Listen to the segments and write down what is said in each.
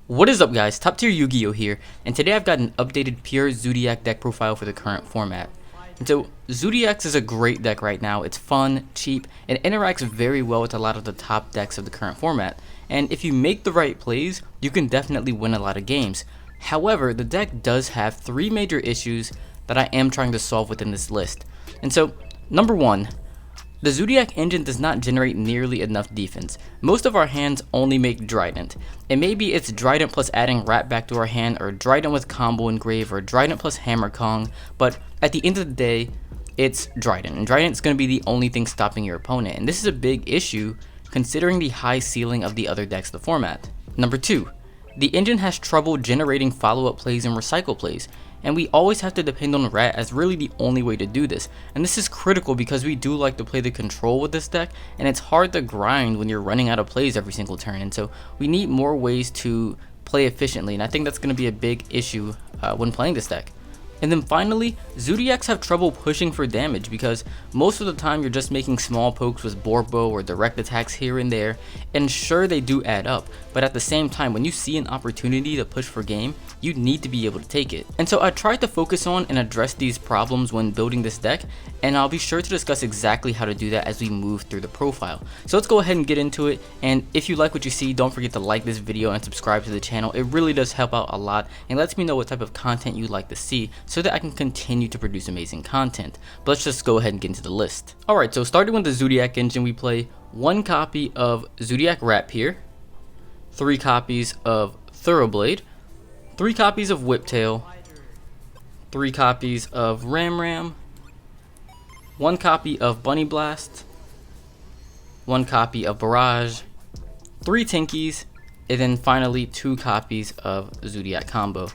What is up, guys? TopTierYugioh here, and today I've got an updated pure Zoodiac deck profile for the current format. And so Zoodiacs is a great deck right now. It's fun, cheap, and interacts very well with a lot of the top decks of the current format. And if you make the right plays, you can definitely win a lot of games. However, the deck does have three major issues that I am trying to solve within this list. And so, number one, the Zoodiac engine does not generate nearly enough defense. Most of our hands only make Drident, and maybe it's Drident plus adding Rat back to our hand, or Drident with Combo Engrave, or Drident plus Hammer Kong, but at the end of the day, it's Drident, and Drident's going to be the only thing stopping your opponent, and this is a big issue considering the high ceiling of the other decks of the format. Number 2, the engine has trouble generating follow-up plays and recycle plays, and we always have to depend on Rat as really the only way to do this. And this is critical because we do like to play the control with this deck, and it's hard to grind when you're running out of plays every single turn, and so we need more ways to play efficiently, and I think that's going to be a big issue when playing this deck. And then finally, Zoodiacs have trouble pushing for damage because most of the time you're just making small pokes with Boarbow or direct attacks here and there, and sure, they do add up, but at the same time, when you see an opportunity to push for game, you need to be able to take it. And so I tried to focus on and address these problems when building this deck, and I'll be sure to discuss exactly how to do that as we move through the profile. So let's go ahead and get into it, and if you like what you see, don't forget to like this video and subscribe to the channel. It really does help out a lot and lets me know what type of content you'd like to see, so that I can continue to produce amazing content. But let's just go ahead and get into the list. Alright, so starting with the Zoodiac engine, we play 1 copy of Zoodiac Rapier, 3 copies of Thoroughblade, 3 copies of Whiptail, 3 copies of Ram, 1 copy of Bunny Blast, 1 copy of Barrage, 3 Tinkies, and then finally 2 copies of Zoodiac Combo.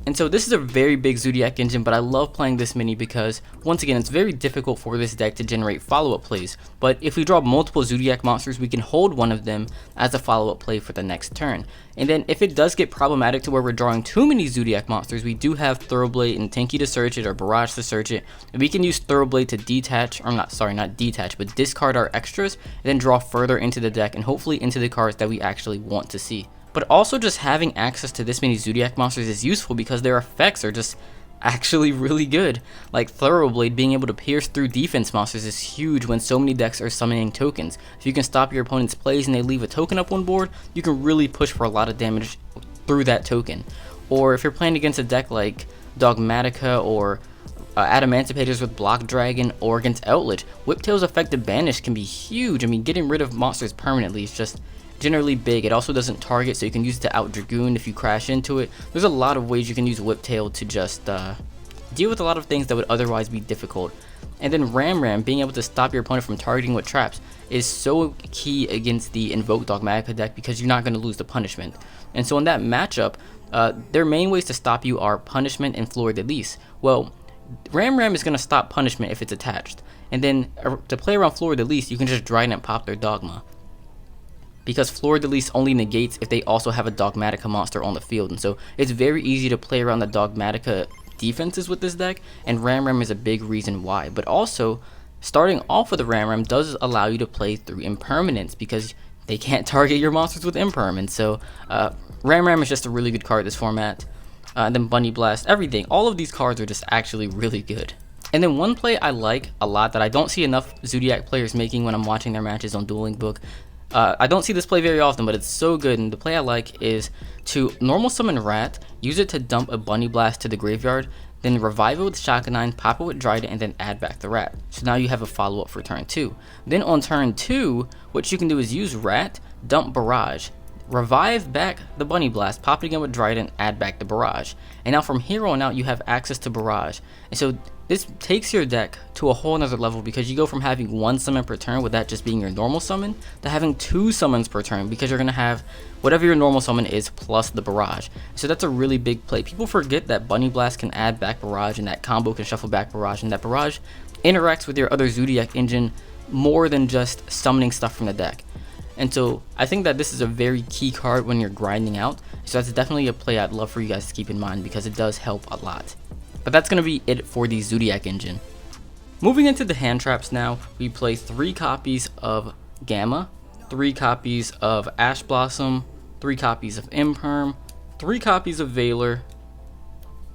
And so this is a very big Zoodiac engine, but I love playing this mini because, once again, it's very difficult for this deck to generate follow-up plays. But if we draw multiple Zoodiac monsters, we can hold one of them as a follow-up play for the next turn. And then if it does get problematic to where we're drawing too many Zoodiac monsters, we do have Thoroughblade and Tinky to search it, or Barrage to search it. And we can use Thoroughblade to detach, or not detach, but discard our extras, and then draw further into the deck and hopefully into the cards that we actually want to see. But also, just having access to this many Zoodiac monsters is useful because their effects are just actually really good. Like Thoroughblade being able to pierce through defense monsters is huge when so many decks are summoning tokens. If you can stop your opponent's plays and they leave a token up on board, you can really push for a lot of damage through that token. Or if you're playing against a deck like Dogmatica or Adamantipator's with Block Dragon, or against Outlet, Whiptail's effective banish can be huge. I mean, getting rid of monsters permanently is just generally big. It also doesn't target, so you can use it to out Dragoon if you crash into it. There's a lot of ways you can use Whiptail to just deal with a lot of things that would otherwise be difficult. And then Ram, being able to stop your opponent from targeting with traps, is so key against the Invoke Dogmatica deck because you're not going to lose the punishment. And so in that matchup, their main ways to stop you are punishment and Fleur de Lis. Well, Ram is going to stop punishment if it's attached. And then to play around Fleur de Lis, you can just Drident and pop their Dogma, because Fleur de Lis only negates if they also have a Dogmatica monster on the field. And so it's very easy to play around the Dogmatica defenses with this deck, and Ram is a big reason why. But also, starting off with the Ram does allow you to play through impermanence because they can't target your monsters with imperm. And so Ram is just a really good card this format. And then Bunny Blast, everything. All of these cards are just actually really good. And then one play I like a lot that I don't see enough Zoodiac players making when I'm watching their matches on Dueling Book. I don't see this play very often, but it's so good, and the play I like is to normal summon Rat, use it to dump a Bunny Blast to the graveyard, then revive it with Chakanine, pop it with Drident, and then add back the Rat. So now you have a follow-up for turn 2. Then on turn 2, what you can do is use Rat, dump Barrage, revive back the Bunny Blast, pop it again with Drident, add back the Barrage. And now from here on out, you have access to Barrage. And so this takes your deck to a whole nother level because you go from having 1 summon per turn, with that just being your normal summon, to having 2 summons per turn because you're going to have whatever your normal summon is plus the Barrage. So that's a really big play. People forget that Bunny Blast can add back Barrage, and that Combo can shuffle back Barrage, and that Barrage interacts with your other Zoodiac engine more than just summoning stuff from the deck. And so I think that this is a very key card when you're grinding out. So that's definitely a play I'd love for you guys to keep in mind because it does help a lot. But that's going to be it for the Zoodiac engine. Moving into the hand traps now, we play 3 copies of Gamma, 3 copies of Ash Blossom, 3 copies of Imperm, 3 copies of Veiler,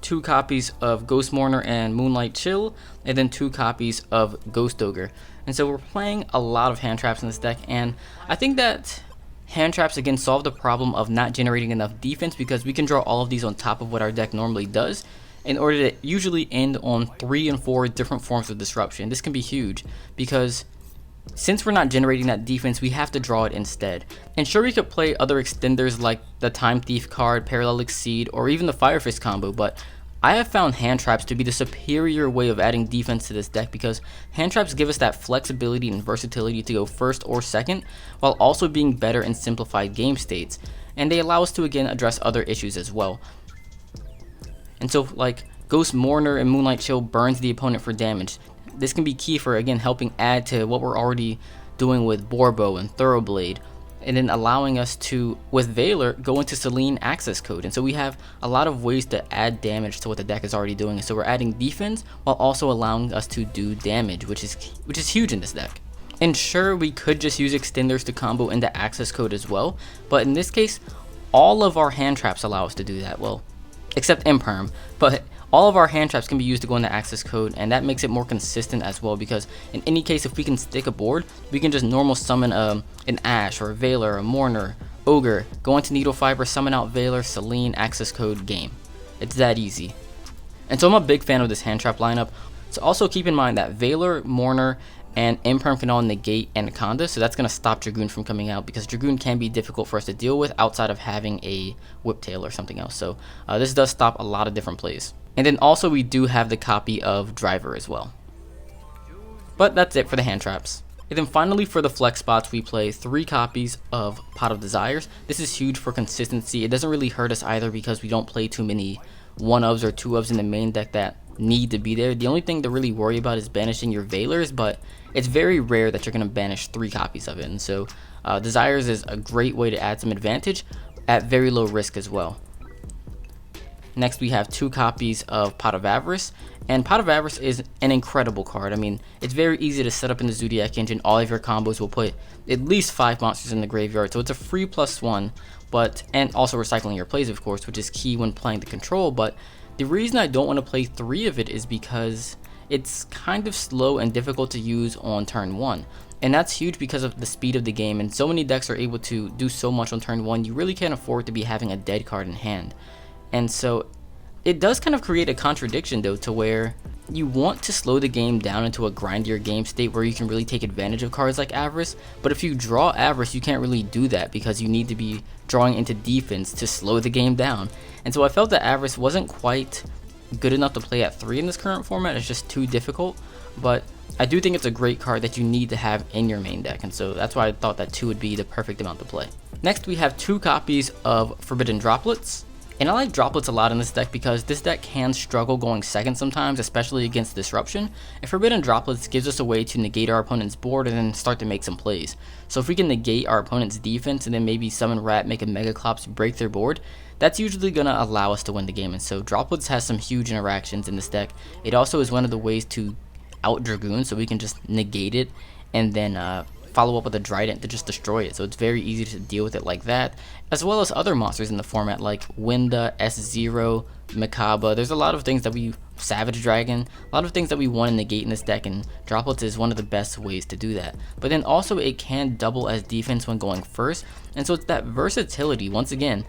2 copies of Ghost Mourner and Moonlight Chill, and then 2 copies of Ghost Ogre. And so we're playing a lot of hand traps in this deck, and I think that hand traps again solve the problem of not generating enough defense, because we can draw all of these on top of what our deck normally does in order to usually end on 3 and 4 different forms of disruption. This can be huge because since we're not generating that defense, we have to draw it instead. And sure, we could play other extenders like the Time Thief card, Parallel Exceed, or even the Fire Fist combo, but I have found hand traps to be the superior way of adding defense to this deck, because hand traps give us that flexibility and versatility to go first or second, while also being better in simplified game states, and they allow us to again address other issues as well. And so like Ghost Mourner and Moonlight Chill burns the opponent for damage. This can be key for again helping add to what we're already doing with Boarbow and Thoroughblade, and then allowing us to, with Veiler, go into Selene access code. And so we have a lot of ways to add damage to what the deck is already doing. So we're adding defense while also allowing us to do damage, which is huge in this deck. And sure, we could just use extenders to combo into access code as well, but in this case, all of our hand traps allow us to do that. Well, except Imperm, but all of our hand traps can be used to go into access code, and that makes it more consistent as well, because in any case, if we can stick a board, we can just normal summon an Ash or a Veiler, a Mourner, Ogre, go into Needle Fiber, summon out Veiler, Selene, access code, game. It's that easy. And so I'm a big fan of this hand trap lineup. So also keep in mind that Veiler, Mourner, and Imperm can all negate Anaconda, so that's going to stop Dragoon from coming out, because Dragoon can be difficult for us to deal with outside of having a Whiptail or something else. So this does stop a lot of different plays. And then also we do have the copy of Driver as well. But that's it for the hand traps. And then finally for the flex spots, we play 3 copies of Pot of Desires. This is huge for consistency. It doesn't really hurt us either, because we don't play too many 1-ofs or 2-ofs in the main deck that need to be there. The only thing to really worry about is banishing your Veilers, but it's very rare that you're going to banish 3 copies of it. And so Desires is a great way to add some advantage at very low risk as well. Next we have 2 copies of Pot of Avarice, and Pot of Avarice is an incredible card. I mean, it's very easy to set up in the Zoodiac engine. All of your combos will put at least 5 monsters in the graveyard, so it's a free +1, and also recycling your plays, of course, which is key when playing the control. But the reason I don't want to play 3 of it is because it's kind of slow and difficult to use on turn 1. And that's huge because of the speed of the game, and so many decks are able to do so much on turn 1, you really can't afford to be having a dead card in hand. And so it does kind of create a contradiction though, to where you want to slow the game down into a grindier game state where you can really take advantage of cards like Avarice, but if you draw Avarice, you can't really do that because you need to be drawing into defense to slow the game down. And so I felt that Avarice wasn't quite good enough to play at 3 in this current format. It's just too difficult, but I do think it's a great card that you need to have in your main deck, and so that's why I thought that 2 would be the perfect amount to play. Next we have 2 copies of Forbidden Droplets. And I like droplets a lot in this deck because this deck can struggle going second sometimes, especially against disruption. And Forbidden Droplets gives us a way to negate our opponent's board and then start to make some plays. So if we can negate our opponent's defense and then maybe summon Rat, make a Megaclops, break their board, that's usually going to allow us to win the game. And so droplets has some huge interactions in this deck. It also is one of the ways to out Dragoon, so we can just negate it and then follow up with a Drident to just destroy it. So it's very easy to deal with it like that, as well as other monsters in the format like Winda, S0, Makaba. There's a lot of things that Savage Dragon, a lot of things that we want to negate in this deck, and Droplets is one of the best ways to do that. But then also it can double as defense when going first, and so it's that versatility, once again,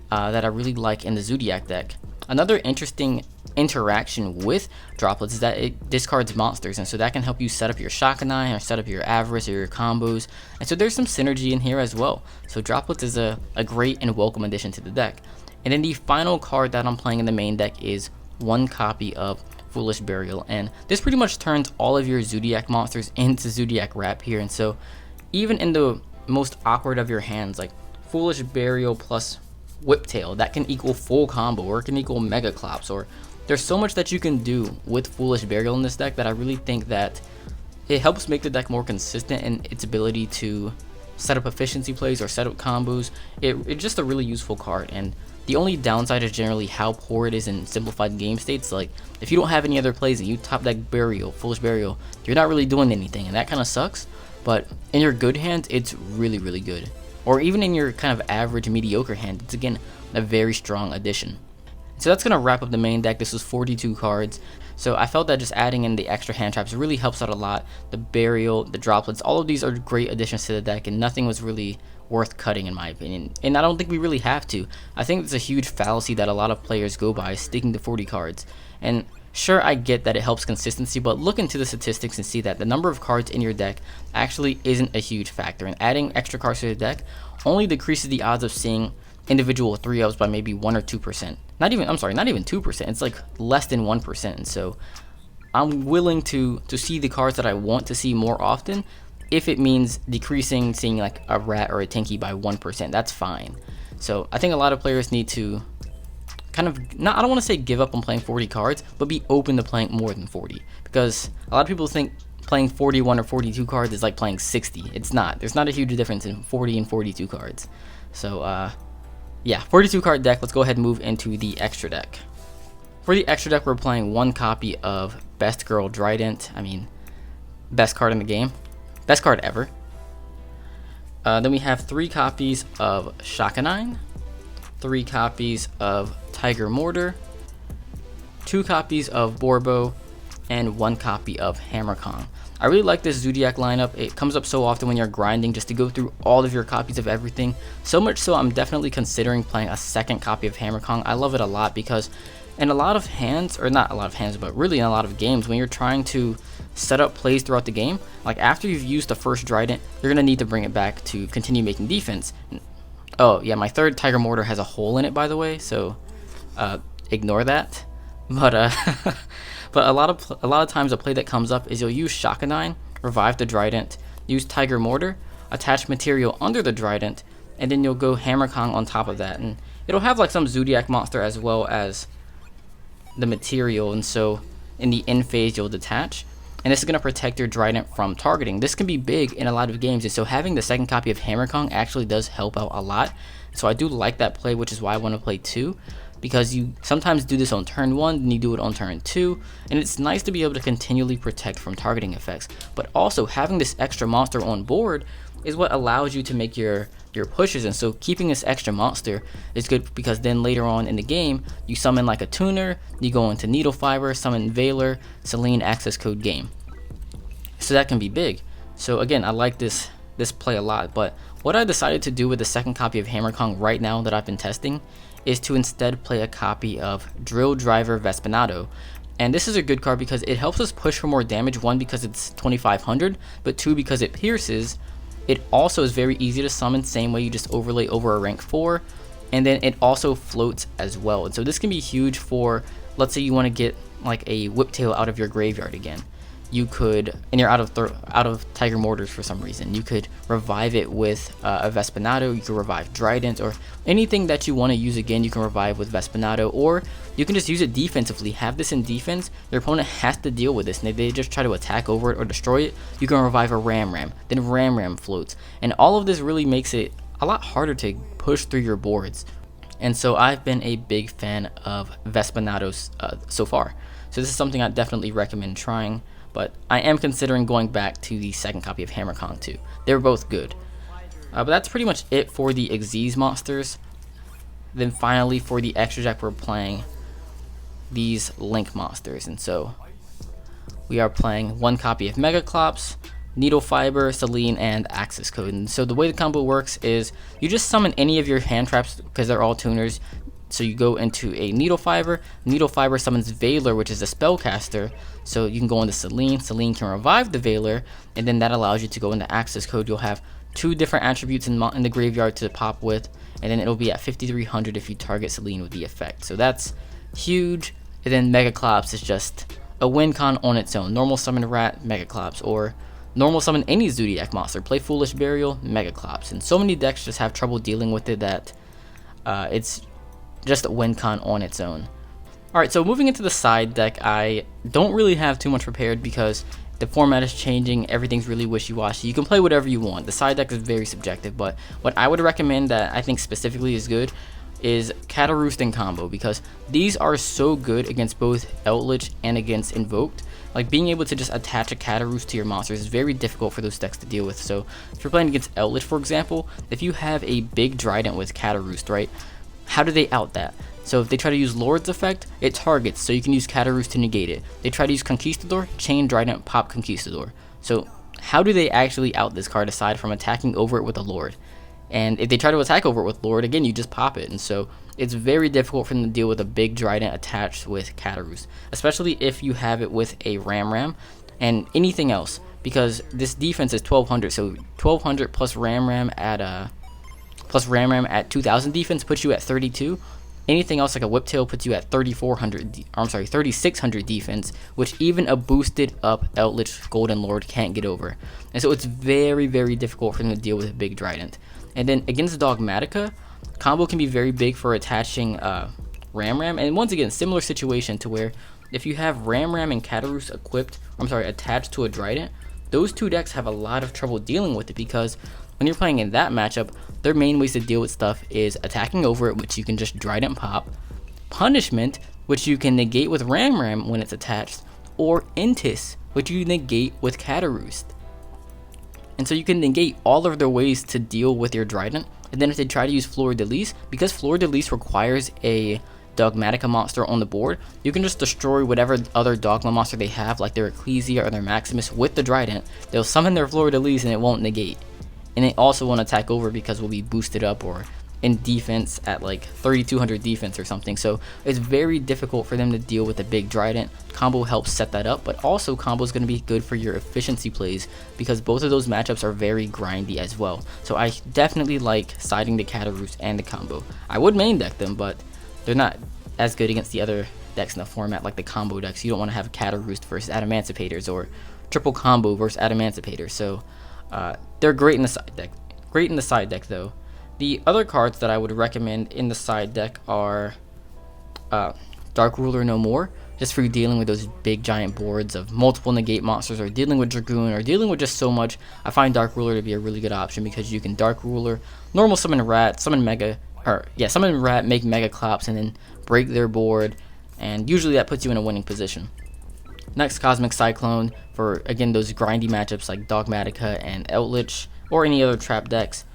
that I really like in the Zoodiac deck. Another interesting interaction with Droplets is that it discards monsters, and so that can help you set up your Chakanine or set up your Avarice or your combos, and so there's some synergy in here as well. So Droplets is a great and welcome addition to the deck. And then the final card that I'm playing in the main deck is 1 copy of Foolish Burial, and this pretty much turns all of your Zoodiac monsters into Zoodiac Wrap here. And so even in the most awkward of your hands, like Foolish Burial plus Whiptail, that can equal full combo, or it can equal Megaclops, or there's so much that you can do with Foolish Burial in this deck that I really think that it helps make the deck more consistent in its ability to set up efficiency plays or set up combos. It's just a really useful card, and the only downside is generally how poor it is in simplified game states. Like if you don't have any other plays and you top deck Foolish Burial, you're not really doing anything, and that kind of sucks. But in your good hands, it's really, really good. or even in your kind of average mediocre hand, it's again a very strong addition. So that's gonna wrap up the main deck. This was 42 cards. So I felt that just adding in the extra hand traps really helps out a lot. The burial, the droplets, all of these are great additions to the deck, and nothing was really worth cutting in my opinion. And I don't think we really have to. I think it's a huge fallacy that a lot of players go by, sticking to 40 cards. And sure, I get that it helps consistency, but look into the statistics and see that the number of cards in your deck actually isn't a huge factor. And adding extra cards to the deck only decreases the odds of seeing individual 3-ups by maybe 1 or 2%. Not even 2%. It's like less than 1%. And so I'm willing to see the cards that I want to see more often. If it means decreasing seeing like a rat or a tinky by 1%, that's fine. So I think a lot of players need to kind of, I don't want to say give up on playing 40 cards, but be open to playing more than 40. Because a lot of people think playing 41 or 42 cards is like playing 60. It's not. There's not a huge difference in 40 and 42 cards. So yeah, 42 card deck. Let's go ahead and move into the extra deck. For the extra deck, we're playing one copy of Best Girl Drident. I mean, best card in the game. Best card ever. Then we have 3 copies of Chakanine, 3 copies of Tiger Mortar, 2 copies of Boarbow, and 1 copy of Hammer Kong. I really like this Zoodiac lineup. It comes up so often when you're grinding just to go through all of your copies of everything. So much so I'm definitely considering playing a second copy of Hammer Kong. I love it a lot because in a lot of hands, or not a lot of hands, but really in a lot of games, when you're trying to set up plays throughout the game, like after you've used the first Drident, you're going to need to bring it back to continue making defense. Oh yeah, my third Tiger Mortar has a hole in it, by the way, so ignore that. But but a lot of times a play that comes up is you'll use Chakanine, revive the Drident, use Tiger Mortar, attach material under the Drident, and then you'll go Hammer Kong on top of that, and it'll have like some Zoodiac monster as well as the material, and so in the end phase you'll detach, and this is going to protect your Drident from targeting. This can be big in a lot of games, and so having the second copy of Hammer Kong actually does help out a lot. So I do like that play, which is why I want to play 2, because you sometimes do this on turn 1, then you do it on turn 2, and it's nice to be able to continually protect from targeting effects. But also having this extra monster on board is what allows you to make your pushes, and so keeping this extra monster is good because then later on in the game you summon like a tuner, you go into needle fiber, summon Veiler, Selene, access code game, so that can be big. So again, I like this play a lot, but what I decided to do with the second copy of Hammer Kong right now that I've been testing is to instead play a copy of Drill Driver Vespinado. And this is a good card because it helps us push for more damage, 1 because it's 2500, but 2 because it pierces. It also is very easy to summon, same way you just overlay over a rank 4, and then it also floats as well. And so this can be huge for, let's say you want to get like a Whiptail out of your graveyard again. You could, and you're out of Tiger Mortars for some reason, you could revive it with a Vespinado, you could revive Drident, or anything that you want to use again you can revive with Vespinado, or you can just use it defensively. Have this in defense, your opponent has to deal with this, and if they just try to attack over it or destroy it, you can revive a Ram, then Ram floats, and all of this really makes it a lot harder to push through your boards. And so I've been a big fan of Vespinados so far, so this is something I definitely recommend trying. But I am considering going back to the second copy of Hammer Kong too. They were both good. But that's pretty much it for the Xyz monsters. Then finally for the extra deck we're playing these Link monsters. And so we are playing one copy of Megaclops, Needle Fiber, Selene, and Access Code. And so the way the combo works is you just summon any of your hand traps because they're all tuners. So you go into a Needle Fiber summons Veiler, which is a spellcaster, so you can go into Selene can revive the Veiler, and then that allows you to go into Access Code. You'll have 2 different attributes in the graveyard to pop with, and then it'll be at 5300 if you target Selene with the effect. So that's huge. And then Megaclops is just a win con on its own. Normal summon Rat, Megaclops, or normal summon any Zoodiac monster. Play Foolish Burial, Megaclops. And so many decks just have trouble dealing with it that it's just a win con on its own. Alright, so moving into the side deck, I don't really have too much prepared because the format is changing, everything's really wishy-washy. You can play whatever you want. The side deck is very subjective, but what I would recommend that I think specifically is good is Avarice and Combo, because these are so good against both Outlich and against Invoked Like being able to just attach a Cataroost to your monsters is very difficult for those decks to deal with. So if you're playing against Outlet, for example, if you have a big Drident with Cataroost, right, how do they out that? So if they try to use Lord's effect, it targets, so you can use Cataroost to negate it. They try to use Conquistador, chain Drident, pop Conquistador. So how do they actually out this card aside from attacking over it with a Lord? And if they try to attack over it with Lord, again, you just pop it. And so it's very difficult for them to deal with a big Drident attached with Cataroost, especially if you have it with a Ram and anything else, because this defense is 1200. So 1200 plus Ram at 2000 defense puts you at 32. Anything else like a Whiptail puts you at 3600 defense, which even a boosted up Eldritch Golden Lord can't get over. And so it's very, very difficult for them to deal with a big Drident. And then against Dogmatica, combo can be very big for attaching Ram. And once again, similar situation to where if you have Ram and Cataroost attached to a Drident, those two decks have a lot of trouble dealing with it, because when you're playing in that matchup, their main ways to deal with stuff is attacking over it, which you can just Drident pop, punishment, which you can negate with Ram when it's attached, or Intis, which you negate with Cataroost. And so you can negate all of their ways to deal with your Drident. And then if they try to use Fleur de Lis, because Fleur de Lis requires a Dogmatica monster on the board, you can just destroy whatever other Dogma monster they have, like their Ecclesia or their Maximus, with the Drident. They'll summon their Fleur de Lis and it won't negate. And they also won't attack over because we'll be boosted up or in defense at like 3200 defense or something. So it's very difficult for them to deal with a big Drident. Combo helps set that up, but also combo is going to be good for your efficiency plays, because both of those matchups are very grindy as well. So I definitely like siding the Cataroost and the combo. I would main deck them, but they're not as good against the other decks in the format, like the combo decks. You don't want to have Cataroost versus Adamancipators or triple combo versus Adamancipators. So they're great in the side deck. Great in the side deck though. The other cards that I would recommend in the side deck are Dark Ruler No More, just for dealing with those big giant boards of multiple negate monsters, or dealing with Dragoon, or dealing with just so much. I find Dark Ruler to be a really good option, because you can Dark Ruler, normal summon Rat, summon Rat, make Megaclops, and then break their board, and usually that puts you in a winning position. Next, Cosmic Cyclone for, again, those grindy matchups like Dogmatica and Eldritch, or any other trap decks.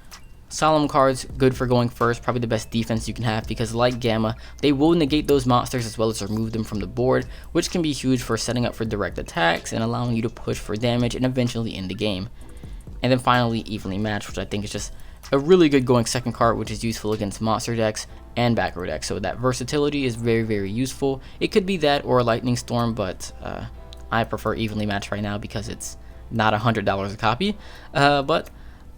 Solemn cards, good for going first, probably the best defense you can have, because like Gamma, they will negate those monsters as well as remove them from the board, which can be huge for setting up for direct attacks and allowing you to push for damage and eventually end the game. And then finally, Evenly Matched, which I think is just a really good going second card, which is useful against monster decks and backrow decks. So that versatility is very, very useful. It could be that or a Lightning Storm, but I prefer Evenly Matched right now because it's not $100 a copy. But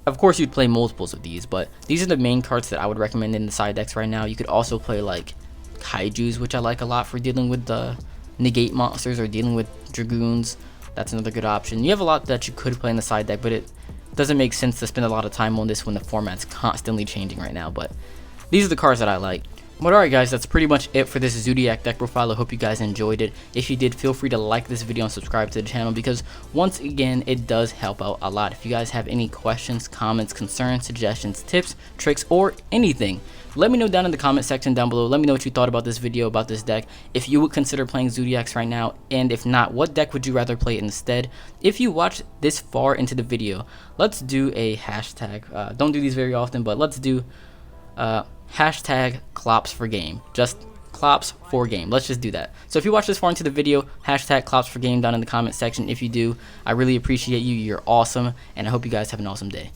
of course you'd play multiples of these, but these are the main cards that I would recommend in the side decks right now. You could also play like Kaijus, which I like a lot for dealing with the negate monsters or dealing with Dragoons. That's another good option. You have a lot that you could play in the side deck, but it doesn't make sense to spend a lot of time on this when the format's constantly changing right now. But these are the cards that I like. But alright guys, that's pretty much it for this Zoodiac deck profile. I hope you guys enjoyed it. If you did, feel free to like this video and subscribe to the channel, because once again, it does help out a lot. If you guys have any questions, comments, concerns, suggestions, tips, tricks, or anything, let me know down in the comment section down below. Let me know what you thought about this video, about this deck, if you would consider playing Zoodiacs right now, and if not, what deck would you rather play instead. If you watched this far into the video, let's do a hashtag. Don't do these very often, but let's do hashtag Clops for game. Just Clops for game. Let's just do that. So if you watch this far into the video, hashtag Clops for game down in the comment section. If you do, I really appreciate you. You're awesome, and I hope you guys have an awesome day.